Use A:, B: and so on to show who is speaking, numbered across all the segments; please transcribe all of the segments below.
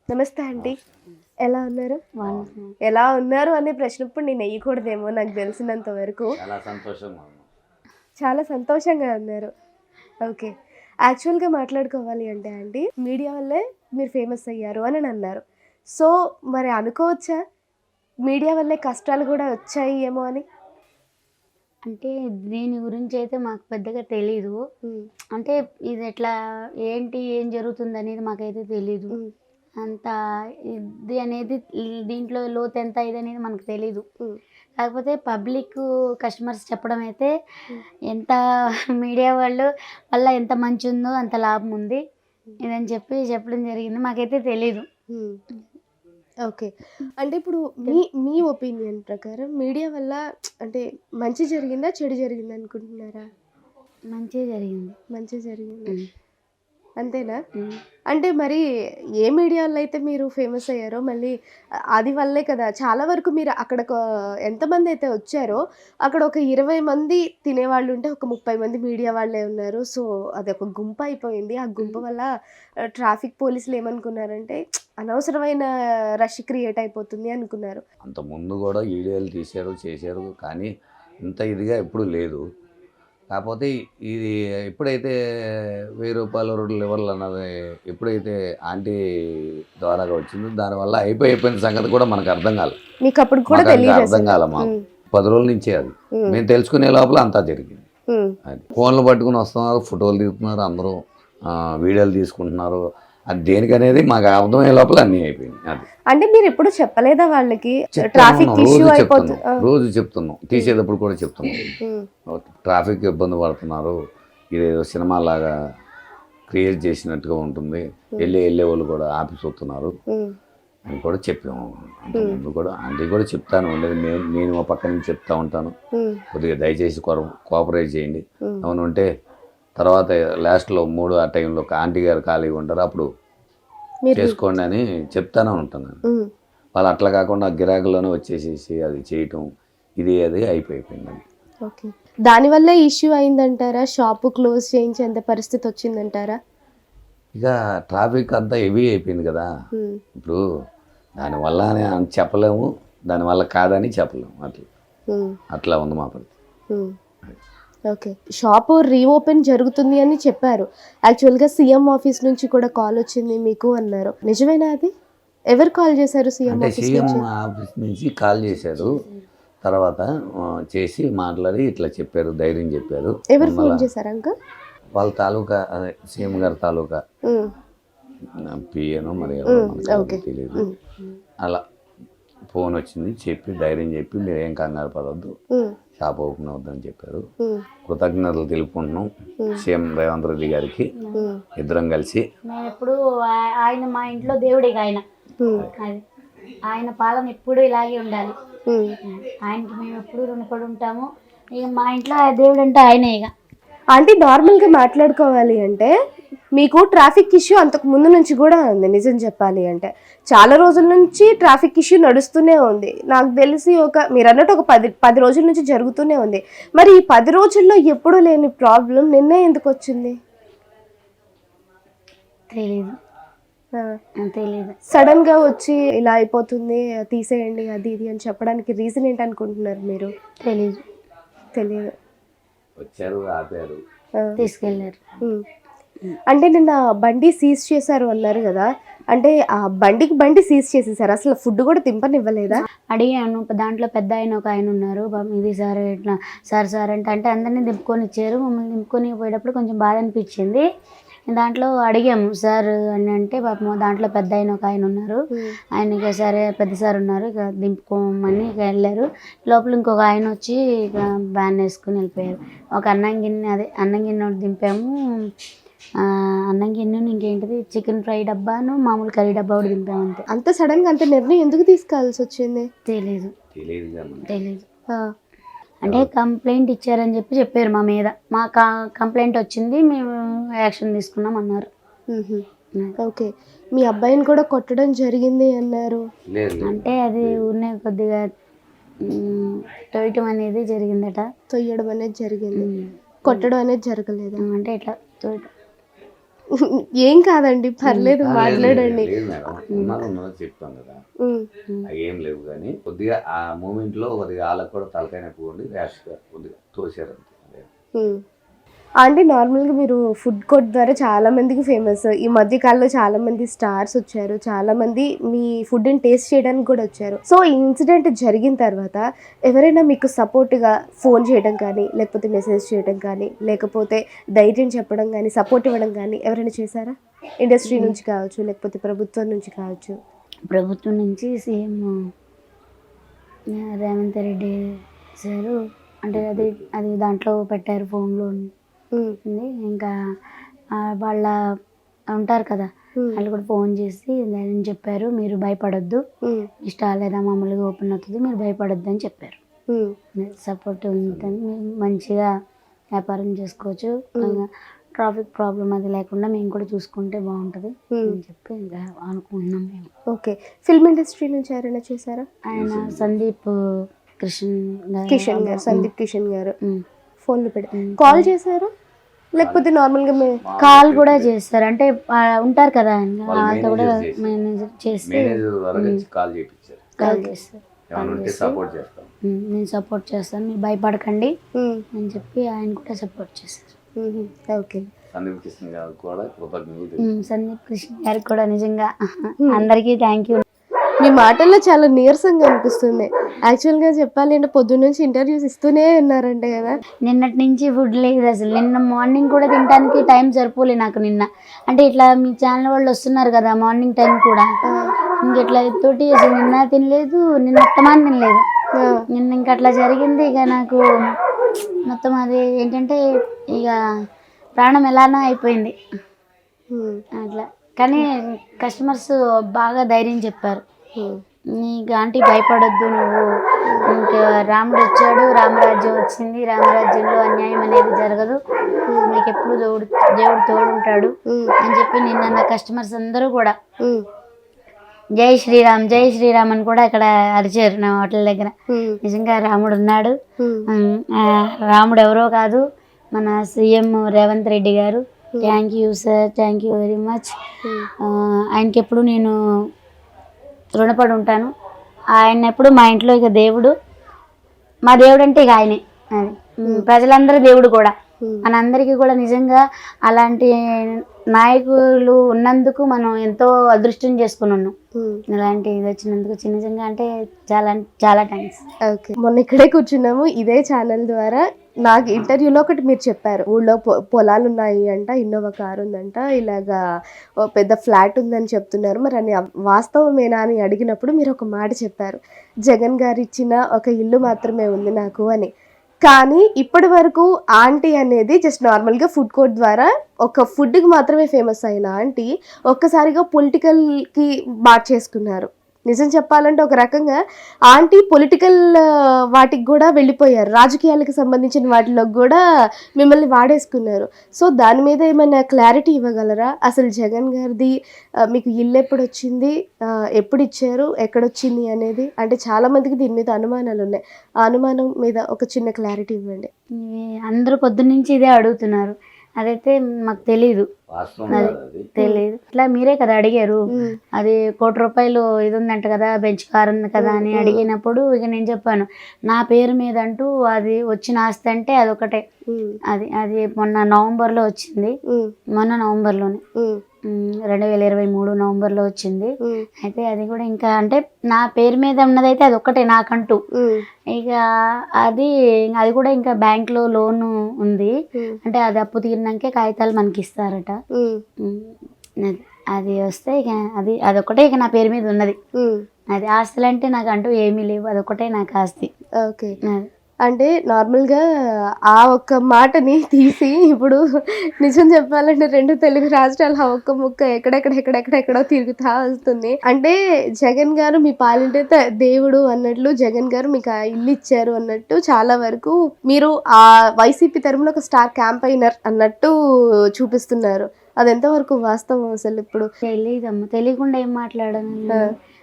A: నమస్తే అండి. ఎలా ఉన్నారు?
B: బాగున్నాను.
A: ఎలా ఉన్నారు అనే ప్రశ్న ఇప్పుడు నేను వేయకూడదేమో నాకు తెలిసినంత వరకు. చాలా సంతోషంగా ఉన్నారు. ఓకే. యాక్చువల్‌గా మాట్లాడుకోవాలి అంటే అండి, మీడియా వల్లే మీరు ఫేమస్ అయ్యారు అని అన్నారు. సో, మరి అనుకోవచ్చా? మీడియా వల్లే కష్టాలు కూడా వచ్చాయి ఏమో అని?
B: అంటే దీని గురించయితే మాకు పెద్దగా తెలీదు.
A: హ్మ్.
B: అంటే ఇది ఎట్లా ఏంటి, ఏం జరుగుతుందనేది మాకైతే తెలీదు.
A: హ్మ్.
B: అంత ఇది అనేది దీంట్లో లోతెంత ఇదనేది మనకు తెలీదు.
A: హ్మ్.
B: కాకపోతే కస్టమర్స్ చెప్పడం అయితే
A: హ్మ్.
B: ఎంత మీడియా వాళ్ళు వల్ల ఎంత మంచుందో అంత లాభం ఉంది. ఇదని చెప్పడం జరిగింది. మాకైతే తెలీదు.
A: హ్మ్. ఓకే. అంటే ఇప్పుడు మీ ఒపీనియన్ ప్రకారం మీడియా వల్ల అంటే మంచి జరిగిందా? చెడు జరిగిందనుకుంటున్నారా?
B: మంచే జరిగింది.
A: మంచి జరిగింది.
B: హ్మ్.
A: అంతేనా?
B: హ్మ్.
A: అంటే మరి ఏ మీడియాలో అయితే మీరు ఫేమస్ అయ్యారో మళ్ళీ అది వల్లే కదా! చాలా వరకు మీరు ఎంతమందైతే వచ్చారో అక్కడ ఒక 20 మంది తినేవాళ్ళుంటే ఒక 30 మంది మీడియా వాళ్ళే ఉన్నారు. సో, అదొక గుంపయిపోయింది. ఆ గుంపు వల్ల ట్రాఫిక్ పోలీసులు ఏమనుకున్నారంటే అనవసరమైన రష్ క్రియేట్ అయిపోతుంది అనుకున్నారు.
C: అంతకుముందు కూడా వీడియోలు తీశారు, చేశారు. కానీ ఇంత ఇదిగా ఎప్పుడూ లేదు. కాకపోతే ఇది ఎప్పుడైతే రూ. 1000 2 లివర్లు అన్నది ఎప్పుడైతే ఆంటీ ద్వారాగా వచ్చిందో దానివల్ల అయిపోయిన సంగతి కూడా మనకు అర్థం కాలేదు.
A: మీకప్పుడు కూడా
C: మాకు ఇంకా
A: తెలీదు
C: అర్థం
A: అసలు.
C: కాలే మాకు. 10 రోజుల నుంచే అది. మేము తెలుసుకునే లోపల అంతా జరిగింది. అది ఫోన్లు పట్టుకుని వస్తున్నారు, ఫోటోలు దిగుతున్నారు, అందరూ వీడియోలు తీసుకుంటున్నారు. అది దేనికనేది మాకు అర్థమయ్యే లోపల అన్నీ అయిపోయింది. అది
A: అంటే మీరు ఎప్పుడు చెప్పలేదా వాళ్ళకి
C: చెప్తున్నాం,
A: ట్రాఫిక్ ఇష్యూ
C: రోజు
A: అయిపోతుంది?
C: చెప్తున్నాం, రోజు చెప్తున్నాం, తీసేటప్పుడు కూడా చెప్తున్నాం. ట్రాఫిక్ ఇబ్బంది పడుతున్నారు, ఇదేదో సినిమా లాగా క్రియేట్ చేసినట్టుగా ఉంటుంది, వెళ్ళే వాళ్ళు కూడా ఆఫీస్ వస్తున్నారు అని కూడా చెప్పాము. అంటే ముందు కూడా ఆంటీ కూడా చెప్తాను ఉండేది, నేను మా పక్క నుంచి చెప్తా ఉంటాను, కొద్దిగా దయచేసి కోఆపరేట్ చేయండి. అవును అంటే తర్వాత లాస్ట్లో 3 ఆ టైంలో ఆంటీ గారు ఖాళీగా ఉంటారు, అప్పుడు చేసుకోండి అని చెప్తానే ఉంటున్నాను. వాళ్ళు అట్లా కాకుండా గిరాకుల్లోనే వచ్చేసేసి అది చేయటం అది అయిపోయిందండి.
A: ఓకే. దానివల్ల ఇష్యూ అయిందంటారా? షాపు క్లోజ్ చేయించేంత పరిస్థితి వచ్చిందంటారా?
C: ఇక ట్రాఫిక్ అంతా హెవీ అయిపోయింది కదా. ఇప్పుడు దానివల్ల అని చెప్పలేము, దానివల్ల కాదని చెప్పలేము. అట్లా ఉంది మా పరిస్థితి.
A: ఓకే. షాపు రీఓపెన్ జరుగుతుంది అని చెప్పారు. యాక్చువల్గా సీఎం ఆఫీస్ నుంచి కూడా కాల్ వచ్చింది మీకు అన్నారు, నిజమేనా అది? ఎవరు కాల్ చేశారు సీఎం
C: అంటే
A: ఆఫీస్
C: సీఎం
A: నుంచి?
C: ఆఫీస్ నుంచి కాల్ చేశారు, తర్వాత చేసి మాట్లాడి ఇట్లా చెప్పారు, ధైర్యం చెప్పారు.
A: ఎవరు ఫోన్ చేశారు అంకుల్?
C: వాళ్ళ తాలూకా అదే సీఎం గారి తాలూకా పిఏనో మరి తెలియదు, అలా ఫోన్ వచ్చింది, చెప్పి ధైర్యం చెప్పి మీరు ఏం కంగారు పడవద్దు, షాప్ ఓపెన్ అవుద్దని చెప్పారు. కృతజ్ఞతలు తెలుపుకుంటున్నాం సీఎం రేవంత్ రెడ్డి గారికి. ఇద్దరం కలిసి
B: మేము ఎప్పుడు ఆయన మా ఇంట్లో దేవుడిగా ఆయన పాలన ఎప్పుడు ఇలాగే ఉండాలి. ఆయనకి మేము ఎప్పుడు రుణపడి ఉంటాము. ఇక మా ఇంట్లో దేవుడు అంటే ఆయనే. ఇక
A: అంటే నార్మల్గా మాట్లాడుకోవాలి అంటే మీకు ట్రాఫిక్ ఇష్యూ అంతకు ముందు నుంచి కూడా ఉంది. నిజం చెప్పాలి అంటే చాలా రోజుల నుంచి ట్రాఫిక్ ఇష్యూ నడుస్తూనే ఉంది. నాకు తెలిసి మీరు అన్నట్టు ఒక 10 రోజుల నుంచి జరుగుతూనే ఉంది. మరి ఈ 10 రోజుల్లో ఎప్పుడూ లేని ప్రాబ్లం నిన్నే ఎందుకు వచ్చింది?
B: తెలీదు.
A: సడన్ గా వచ్చి ఇలా అయిపోతుంది, తీసేయండి అది ఇది అని చెప్పడానికి రీజన్ ఏంటనుకుంటున్నారు మీరు? తెలియదు.
C: వచ్చారు, ఆపారు,
B: తీసుకెళ్ళారు.
A: అంటే నిన్న బండి సీజ్ చేశారు అన్నారు కదా, అంటే ఆ బండి సీజ్ చేసేసారు, అసలు ఫుడ్ కూడా తింపనివ్వలేదా?
B: అడిగాను, దాంట్లో పెద్ద ఆయన ఒక ఆయన ఉన్నారు, ఇది సార్ ఇట్లా సార్ అంటే అందరినీ దింపుకొని ఇచ్చారు. మమ్మల్ని దింపుకొని పోయేటప్పుడు కొంచెం బాధ అనిపించింది. దాంట్లో అడిగాము సార్ అని అంటే పాపం దాంట్లో పెద్ద ఆయన ఒక ఆయన ఉన్నారు, ఆయన ఇక సరే పెద్ద సార్ ఉన్నారు ఇక దింపుకోమని ఇక వెళ్ళారు. లోపల ఇంకొక ఆయన వచ్చి ఇక బ్యాన్ వేసుకుని వెళ్ళిపోయారు. ఒక అన్నం గిన్నె ఒకటి దింపాము, అన్నం గిన్నె ఇంకేంటిది చికెన్ ఫ్రై డబ్బాను మామూలు కర్రీ డబ్బా ఒకటి దింపాము. అంతే.
A: అంత సడన్గా అంత నిర్ణయం ఎందుకు తీసుకోవాల్సి వచ్చింది?
B: తెలీదు. అంటే కంప్లైంట్ ఇచ్చారని చెప్పారు మా మీద. మా కంప్లైంట్ వచ్చింది, మేము యాక్షన్ తీసుకున్నాం అన్నారు.
A: ఓకే. మీ అబ్బాయిని కూడా కొట్టడం జరిగింది అన్నారు.
B: అంటే అది ఊరినే కొద్దిగా తొయ్యడం అనేది జరిగిందట.
A: తొయ్యడం అనేది జరిగింది, కొట్టడం అనేది జరగలేదు.
B: అంటే ఇట్లా తొయ్యడం.
A: ఏం కాదండి, పర్లేదు మాట్లాడండి.
C: లేదు మేడం, ఉన్నది చెప్తాం కదా,
A: ఉమ్,
C: అవి ఏం లేవు. కానీ కొద్దిగా ఆ మూమెంట్ లో కొద్దిగా వాళ్ళకి కూడా తలకాయ నొప్పి ఉండి ర్యాష్ గా కొద్దిగా తోసారు అంతే. అదే.
A: ఉమ్. అంటే నార్మల్గా మీరు ఫుడ్ కోర్ట్ ద్వారా చాలా మందికి ఫేమస్. ఈ మధ్య కాలంలో చాలా మంది స్టార్స్ వచ్చారు, చాలా మంది మీ ఫుడ్ని టేస్ట్ చేయడానికి కూడా వచ్చారు. సో ఈ ఇన్సిడెంట్ జరిగిన తర్వాత ఎవరైనా మీకు సపోర్ట్గా ఫోన్ చేయడం కానీ, లేకపోతే మెసేజ్ చేయడం కానీ, లేకపోతే ధైర్యం చెప్పడం కానీ, సపోర్ట్ ఇవ్వడం కానీ ఎవరైనా చేశారా? ఇండస్ట్రీ నుంచి కావచ్చు, లేకపోతే ప్రభుత్వం నుంచి కావచ్చు.
B: ప్రభుత్వం నుంచి సీఎం రేవంత్ రెడ్డి సారు అంటే అది దాంట్లో పెట్టారు ఫోన్లో
A: ఉమ్,
B: ఉంది. ఇంకా వాళ్ళ ఉంటారు కదా,
A: ఉమ్,
B: వాళ్ళు కూడా ఫోన్ చేసి ధైర్యం చెప్పారు, మీరు భయపడొద్దు,
A: ఉమ్,
B: ఇష్టాలు లేదా మామూలుగా ఓపెన్ అవుతుంది, మీరు భయపడొద్దు అని చెప్పారు.
A: ఉమ్,
B: సపోర్ట్ ఉంటుంది, మీరు మంచిగా వ్యాపారం చేసుకోవచ్చు, ట్రాఫిక్ ప్రాబ్లం అది లేకుండా మేము కూడా చూసుకుంటే బాగుంటుంది అని చెప్పి ఇంకా అనుకుంటున్నాం మేము.
A: ఓకే. ఫిల్మ్ ఇండస్ట్రీ నుంచి ఎవరైనా చేశారా?
B: ఆయన సందీప్ కిషన్
A: గారు, సందీప్ కిషన్ గారు
B: ఉమ్.
A: ఫోన్లో పెట్టి కాల్ చేశారు, లేకపోతే నార్మల్గా
B: కాల్ కూడా చేస్తారు. అంటే ఉంటారు కదా
C: వాళ్ళ
B: వాళ్ళతో కూడా
C: మేనేజర్ చేసి,
B: మేనేజర్ చేసి
C: మేనేజర్ ద్వారా కాల్ చేయించారు.
B: కాల్ చేస్తారు.
C: ఏమైనా ఉంటే సపోర్ట్ చేస్తాం.
B: నేను సపోర్ట్ చేస్తాను, మీరు భయపడకండి
A: ఉమ్,
B: అని చెప్పి ఆయన కూడా సపోర్ట్ చేస్తారు.
A: ఉమ్, ఓకే.
C: సందీప్ కృష్ణ గారు కూడా కృతజ్ఞతలు.
B: సందీప్ కృష్ణ గారికి కూడా నిజంగా అందరికీ థ్యాంక్ యూ.
A: మీ మాటల్లో చాలా నీరసంగా అనిపిస్తుంది. యాక్చువల్గా చెప్పాలి అంటే పొద్దున్న నుంచి ఇంటర్వ్యూస్ ఇస్తూనే ఉన్నారంటే కదా.
B: నిన్నటి నుంచి ఫుడ్ లేదు అసలు. నిన్న మార్నింగ్ కూడా తినడానికి టైం సరిపోలే నాకు. నిన్న అంటే ఇట్లా మీ ఛానల్ వాళ్ళు వస్తున్నారు కదా మార్నింగ్ టైం కూడా, ఇంకెట్లా తోటి అసలు నిన్న తినలేదు, నిన్న అత్తమాని తినలేదు. నిన్న ఇంకా అట్లా జరిగింది. ఇక నాకు మొత్తం అది ఏంటంటే ఇక ప్రాణం ఎలానో అయిపోయింది అట్లా. కానీ కస్టమర్స్ బాగా ధైర్యం చెప్పారు, నీకు ఆంటీ భయపడొద్దు, నువ్వు ఇంకా రాముడు వచ్చాడు, రామరాజ్యం వచ్చింది, రామరాజ్యంలో అన్యాయం అనేది జరగదు, నీకు ఎప్పుడు దేవుడు తోడుంటాడు అని చెప్పి నిన్న నా కస్టమర్స్ అందరూ కూడా జై శ్రీరామ్ జై శ్రీరామ్ అని కూడా అక్కడ అరిచారు నా హోటల్ దగ్గర. నిజంగా రాముడు ఉన్నాడు, రాముడు ఎవరో కాదు మన సీఎం రేవంత్ రెడ్డి గారు. Thank you sir, thank you very much. ఆయనకి ఎప్పుడు నేను రుణపడి ఉంటాను. ఆయన ఎప్పుడు మా ఇంట్లో ఇక దేవుడు, మా దేవుడు అంటే ఇక ఆయనే. అది ప్రజలందరూ దేవుడు కూడా, మనందరికీ కూడా నిజంగా అలాంటి నాయకులు ఉన్నందుకు మనం ఎంతో అదృష్టం చేసుకుని ఉన్నాం. ఇలాంటి ఇది వచ్చినందుకు నిజంగా అంటే చాలా చాలా థ్యాంక్స్.
A: ఓకే. మొన్న ఇక్కడే కూర్చున్నాము ఇదే ఛానల్ ద్వారా. నాకు ఇంటర్వ్యూలో ఒకటి మీరు చెప్పారు, ఊళ్ళో పొలాలు ఉన్నాయి అంట, ఇన్నోవా కారు ఉందంట, ఇలాగా పెద్ద ఫ్లాట్ ఉందని చెప్తున్నారు, మరి అని వాస్తవమేనా అని అడిగినప్పుడు మీరు ఒక మాట చెప్పారు, జగన్ గారు ఇచ్చిన ఒక ఇల్లు మాత్రమే ఉంది నాకు అని. కానీ ఇప్పటి వరకు ఆంటీ అనేది జస్ట్ నార్మల్గా ఫుడ్ కోర్ట్ ద్వారా ఒక ఫుడ్కి మాత్రమే ఫేమస్ అయిన ఆంటీ ఒక్కసారిగా పొలిటికల్కి చేసుకున్నారు. నిజం చెప్పాలంటే ఒక రకంగా ఆంటీ పొలిటికల్ వాటికి కూడా వెళ్ళిపోయారు, రాజకీయాలకు సంబంధించిన వాటిలో కూడా మిమ్మల్ని వాడేసుకున్నారు. సో దాని మీద ఏమైనా క్లారిటీ ఇవ్వగలరా? అసలు జగన్ గారిది మీకు ఇల్లు ఎప్పుడు వచ్చింది, ఎప్పుడు ఇచ్చారు, ఎక్కడొచ్చింది అనేది? అంటే చాలా మందికి దీని మీద అనుమానాలు ఉన్నాయి, ఆ అనుమానం మీద ఒక చిన్న క్లారిటీ ఇవ్వండి.
B: అందరూ పొద్దున్నుంచి ఇదే అడుగుతున్నారు, అదైతే మాకు తెలీదు, తెలియదు. ఇట్లా మీరే కదా అడిగారు, అది ₹1,00,00,000 ఇది ఉందంట కదా, బెంచ్ కార్ ఉంది కదా అని అడిగినప్పుడు ఇక నేను చెప్పాను, నా పేరు మీద అంటూ అది వచ్చిన ఆస్తి అంటే అదొకటే. అది మొన్న నవంబర్లో వచ్చింది, మొన్న నవంబర్లోనే 2023 నవంబర్లో వచ్చింది. అయితే అది కూడా ఇంకా అంటే నా పేరు మీద ఉన్నదైతే అది ఒక్కటే నాకంటూ. ఇక అది కూడా ఇంకా బ్యాంక్లో లోన్ ఉంది, అంటే అది అప్పు తీరినాకే కాగితాలు మనకి ఇస్తారట. అది వస్తే ఇక అదొక్కటే ఇక నా పేరు మీద ఉన్నది. అది ఆస్తులు అంటే నాకు అంటూ ఏమీ లేవు, అదొకటే నాకు ఆస్తి.
A: ఓకే. అంటే నార్మల్గా ఆ ఒక్క మాటని తీసి ఇప్పుడు నిజం చెప్పాలంటే 2 తెలుగు రాష్ట్రాలు ఆ ఒక్క ముక్క ఎక్కడెక్కడో తిరుగుతా వస్తుంది. అంటే జగన్ గారు మీ పాలిట దేవుడు అన్నట్లు, జగన్ గారు మీకు ఆ ఇల్లు ఇచ్చారు అన్నట్టు, చాలా వరకు మీరు ఆ వైసీపీ తరపున ఒక స్టార్ క్యాంపైనర్ అన్నట్టు చూపిస్తున్నారు. అది ఎంతవరకు వాస్తవం అసలు? ఇప్పుడు
B: తెలియదమ్మా, తెలియకుండా ఏం మాట్లాడాను.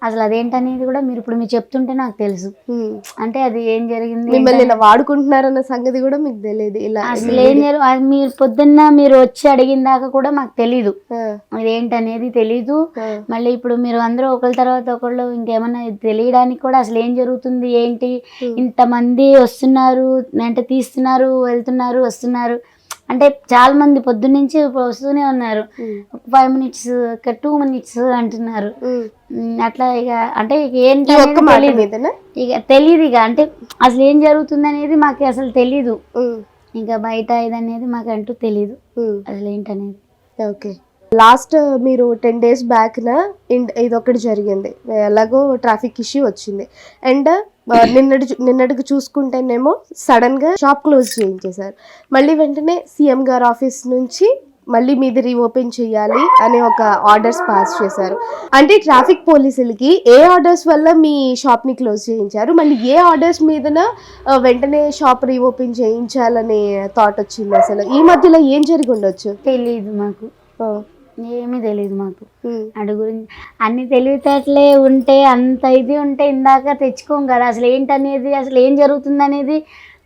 B: అసలు అదేంటనేది కూడా మీరు ఇప్పుడు మీరు చెప్తుంటే నాకు తెలుసు.
A: ఉమ్.
B: అంటే అది ఏం జరిగింది
A: మిమ్మల్ని ఇలా వాడుకుంటున్నారన్న సంగతి కూడా మీకు తెలియదు. ఇలా
B: అసలు ఏం జరుగు అది మీరు పొద్దున్న మీరు వచ్చి అడిగిన దాకా కూడా మాకు తెలీదు,
A: ఆ,
B: ఇదేంటనేది తెలీదు.
A: ఆ,
B: మళ్ళీ ఇప్పుడు మీరు అందరూ ఒకళ్ళ తర్వాత ఒకళ్ళు ఇంకేమన్నా తెలియడానికి కూడా అసలు ఏం జరుగుతుంది ఏంటి, ఇంతమంది వస్తున్నారు అంటే తీస్తున్నారు వెళ్తున్నారు వస్తున్నారు అంటే చాలా మంది పొద్దున్నుంచి వస్తూనే ఉన్నారు.
A: ఉమ్,
B: 5 minutes 2 minutes అంటున్నారు.
A: ఉమ్.
B: అట్లా ఇక అంటే ఇక
A: ఈ
B: ఏంటి
A: ఒక్క మాట
B: తెలియదు,
A: మీదనా?
B: ఇక తెలియదు ఇక అంటే అసలు ఏం జరుగుతుంది అనేది మాకు అసలు తెలీదు.
A: ఉమ్,
B: ఇంకా బయట ఇదనేది మాకు అంటూ తెలీదు
A: ఉమ్.
B: అసలు ఏంటనేది.
A: ఓకే. లాస్ట్ మీరు 10 days బ్యాక్న ఇదొకటి జరిగింది, ఎలాగో ట్రాఫిక్ ఇష్యూ వచ్చింది. అండ్ నిన్నటికి చూసుకుంటేనేమో సడన్గా షాప్ క్లోజ్ చేయించేశారు. మళ్ళీ వెంటనే సీఎం గారి ఆఫీస్ నుంచి మళ్ళీ మీది రీఓపెన్ చేయాలి అనే ఒక ఆర్డర్స్ పాస్ చేశారు. అంటే ట్రాఫిక్ పోలీసులకి ఏ ఆర్డర్స్ వల్ల మీ షాప్ని క్లోజ్ చేయించారు, మళ్ళీ ఏ ఆర్డర్స్ మీదన వెంటనే షాప్ రీఓపెన్ చేయించాలనే థాట్ వచ్చింది? అసలు ఈ మధ్యలో ఏం జరిగి ఉండొచ్చు?
B: తెలీదు మాకు,
A: ఆ,
B: ఏమీ తెలియదు మాకు.
A: ఉమ్,
B: అడు గురించి అన్ని తెలివితేటలే ఉంటే అంత ఇది ఉంటే ఇందాక తెచ్చుకోం కదా అసలు ఏంటనేది అసలు ఏం జరుగుతుంది అనేది.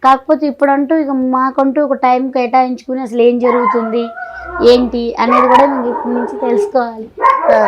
B: కాకపోతే ఇప్పుడంటూ ఇక మాకంటూ ఒక టైం కేటాయించుకుని అసలు ఏం జరుగుతుంది ఏంటి అనేది కూడా మేము ఇప్పటి నుంచి తెలుసుకోవాలి.
A: ఆ.